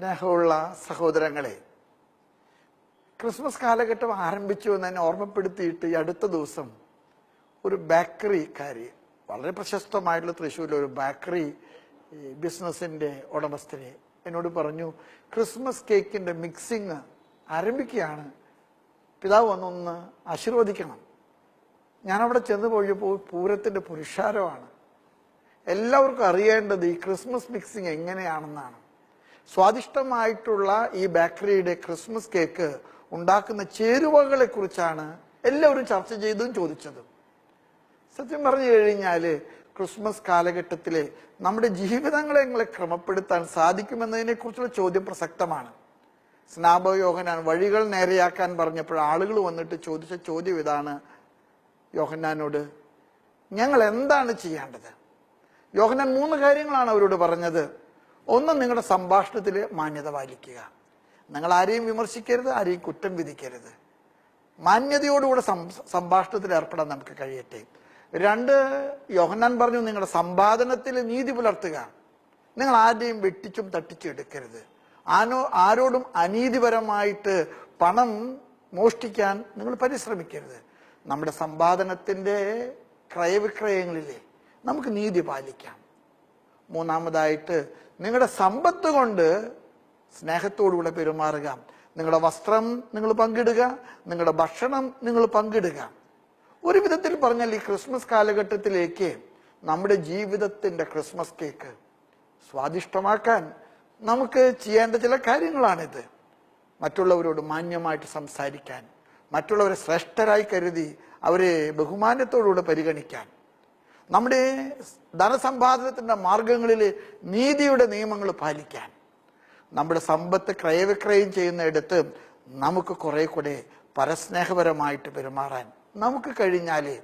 സ്നേഹമുള്ള സഹോദരങ്ങളെ, ക്രിസ്മസ് കാലഘട്ടം ആരംഭിച്ചു എന്ന് എന്നെ ഓർമ്മപ്പെടുത്തിയിട്ട് ഈ അടുത്ത ദിവസം ഒരു ബേക്കറിക്കാരി, വളരെ പ്രശസ്തമായിട്ടുള്ള തൃശ്ശൂരിലെ ഒരു ബേക്കറി ബിസിനസിന്റെ ഉടമസ്ഥനെ എന്നോട് പറഞ്ഞു, ക്രിസ്മസ് കേക്കിന്റെ മിക്സിങ് ആരംഭിക്കുകയാണ്, പിതാവ് വന്നൊന്ന് ആശീർവദിക്കണം. ഞാനവിടെ ചെന്ന് പോയപ്പോൾ പൂരത്തിന്റെ പുരുഷാരമാണ്. എല്ലാവർക്കും അറിയേണ്ടത് ഈ ക്രിസ്മസ് മിക്സിങ് എങ്ങനെയാണെന്നാണ്. സ്വാദിഷ്ടമായിട്ടുള്ള ഈ ബേക്കറിയുടെ ക്രിസ്മസ് കേക്ക് ഉണ്ടാക്കുന്ന ചേരുവകളെ കുറിച്ചാണ് എല്ലാവരും ചർച്ച ചെയ്തതും ചോദിച്ചതും. സത്യം പറഞ്ഞു കഴിഞ്ഞാല് ക്രിസ്മസ് കാലഘട്ടത്തിലെ നമ്മുടെ ജീവിതങ്ങളെ എങ്ങനെ ക്രമപ്പെടുത്താൻ സാധിക്കുമെന്നതിനെ കുറിച്ചുള്ള ചോദ്യം പ്രസക്തമാണ്. സ്നാപക യോഹന്നാൻ വഴികൾ നേരെയാക്കാൻ പറഞ്ഞപ്പോൾ ആളുകൾ വന്നിട്ട് ചോദിച്ച ചോദ്യം ഇതാണ് യോഹന്നാനോട്, ഞങ്ങൾ എന്താണ് ചെയ്യേണ്ടത്? യോഹന്നാൻ 3 കാര്യങ്ങളാണ് അവരോട് പറഞ്ഞത്. ഒന്ന്, നിങ്ങളുടെ സംഭാഷണത്തിൽ മാന്യത പാലിക്കുക. നിങ്ങൾ ആരെയും വിമർശിക്കരുത്, ആരെയും കുറ്റം വിധിക്കരുത്. മാന്യതയോടുകൂടെ സംഭാഷണത്തിൽ ഏർപ്പെടാൻ നമുക്ക് കഴിയട്ടെ. 2, യോഹന്നാൻ പറഞ്ഞു, നിങ്ങളുടെ സമ്പാദനത്തിൽ നീതി പുലർത്തുക. നിങ്ങൾ ആരുടെയും വെട്ടിച്ചും തട്ടിച്ചും എടുക്കരുത്. ആരോടും അനീതിപരമായിട്ട് പണം മോഷ്ടിക്കാൻ നിങ്ങൾ പരിശ്രമിക്കരുത്. നമ്മുടെ സമ്പാദനത്തിന്റെ ക്രയവിക്രയങ്ങളിലെ നമുക്ക് നീതി പാലിക്കാം. 3, നിങ്ങളുടെ സമ്പത്ത് കൊണ്ട് സ്നേഹത്തോടുകൂടെ പെരുമാറുക. നിങ്ങളുടെ വസ്ത്രം നിങ്ങൾ പങ്കിടുക, നിങ്ങളുടെ ഭക്ഷണം നിങ്ങൾ പങ്കിടുക. ഒരു വിധത്തിൽ പറഞ്ഞാൽ ഈ ക്രിസ്മസ് കാലഘട്ടത്തിലേക്ക് നമ്മുടെ ജീവിതത്തിന്റെ ക്രിസ്മസ് കേക്ക് സ്വാദിഷ്ടമാക്കാൻ നമുക്ക് ചെയ്യേണ്ട ചില കാര്യങ്ങളാണിത്. മറ്റുള്ളവരോട് മാന്യമായിട്ട് സംസാരിക്കാൻ, മറ്റുള്ളവരെ ശ്രേഷ്ഠരായി കരുതി അവരെ ബഹുമാനത്തോടുകൂടെ പരിഗണിക്കാൻ, നമ്മുടെ ധനസമ്പാദനത്തിന്റെ മാർഗങ്ങളിൽ നീതിയുടെ നിയമങ്ങൾ പാലിക്കാൻ, നമ്മുടെ സമ്പത്ത് ക്രയവിക്രയം ചെയ്യുന്നിടത്ത് നമുക്ക് കുറെ കൂടെ പരസ്നേഹപരമായിട്ട് പെരുമാറാൻ നമുക്ക് കഴിഞ്ഞാലേ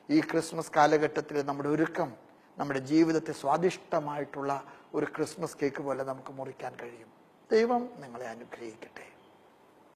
ഈ ക്രിസ്മസ് കാലഘട്ടത്തിൽ നമ്മുടെ ഒരുക്കം നമ്മുടെ ജീവിതത്തെ സ്വാദിഷ്ടമായിട്ടുള്ള ഒരു ക്രിസ്മസ് കേക്ക് പോലെ നമുക്ക് മുറിക്കാൻ കഴിയും. ദൈവം നിങ്ങളെ അനുഗ്രഹിക്കട്ടെ.